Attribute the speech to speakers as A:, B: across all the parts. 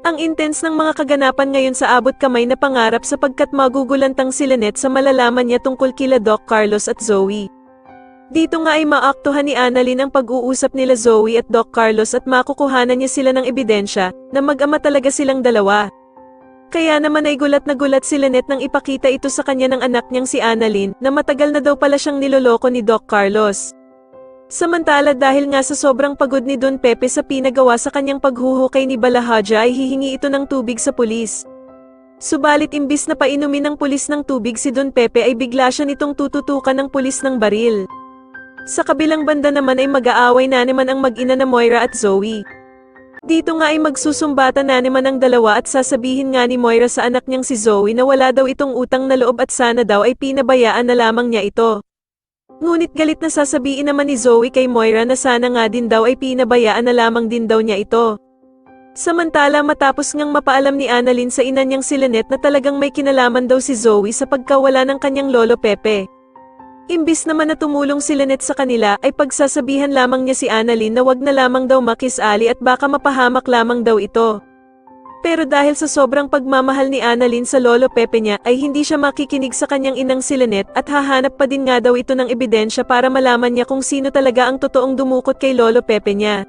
A: Ang intense ng mga kaganapan ngayon sa abot kamay na pangarap sapagkat magugulantang si Lynette sa malalaman niya tungkol kila Doc Carlos at Zoe. Dito nga ay maaktuhan ni Annalyn ang pag-uusap nila Zoe at Doc Carlos at makukuhanan niya sila ng ebidensya na mag-ama talaga silang dalawa. Kaya naman ay gulat na gulat si Lynette nang ipakita ito sa kanya ng anak niyang si Annalyn na matagal na daw pala siyang niloloko ni Doc Carlos. Samantala dahil nga sa sobrang pagod ni Don Pepe sa pinagawa sa kanyang paghuhukay ni Balahaja ay hihingi ito ng tubig sa pulis. Subalit imbis na painumin ng pulis ng tubig si Don Pepe ay bigla siya nitong tututukan ng pulis ng baril. Sa kabilang banda naman ay mag-aaway na naman ang mag-ina na Moira at Zoe. Dito nga ay magsusumbatan na naman ang dalawa at sasabihin nga ni Moira sa anak niyang si Zoe na wala daw itong utang na loob at sana daw ay pinabayaan na lamang niya ito. Ngunit galit na sasabihin naman ni Zoe kay Moira na sana nga din daw ay pinabayaan na lamang din daw niya ito. Samantala matapos ngang mapaalam ni Annalyn sa ina niyang si Lynette na talagang may kinalaman daw si Zoe sa pagkawala ng kanyang lolo Pepe. Imbis naman na tumulong si Lynette sa kanila ay pagsasabihan lamang niya si Annalyn na wag na lamang daw makisali at baka mapahamak lamang daw ito. Pero dahil sa sobrang pagmamahal ni Annalyn sa lolo Pepe niya ay hindi siya makikinig sa kanyang inang si Lynette at hahanap pa din nga daw ito ng ebidensya para malaman niya kung sino talaga ang totoong dumukot kay lolo Pepe niya.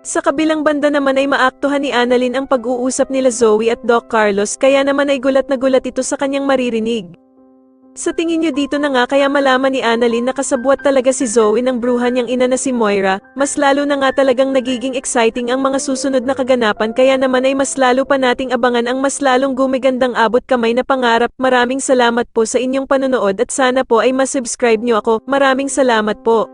A: Sa kabilang banda naman ay maaktuhan ni Annalyn ang pag-uusap nila Zoe at Doc Carlos kaya naman ay gulat na gulat ito sa kanyang maririnig. Sa tingin niyo dito na nga kaya malaman ni Annalyn na kasabwat talaga si Zoe ng bruhan niyang ina na si Moira, mas lalo na nga talagang nagiging exciting ang mga susunod na kaganapan kaya naman ay mas lalo pa nating abangan ang mas lalong gumigandang abot kamay na pangarap. Maraming salamat po sa inyong panonood at sana po ay masubscribe niyo ako. Maraming salamat po.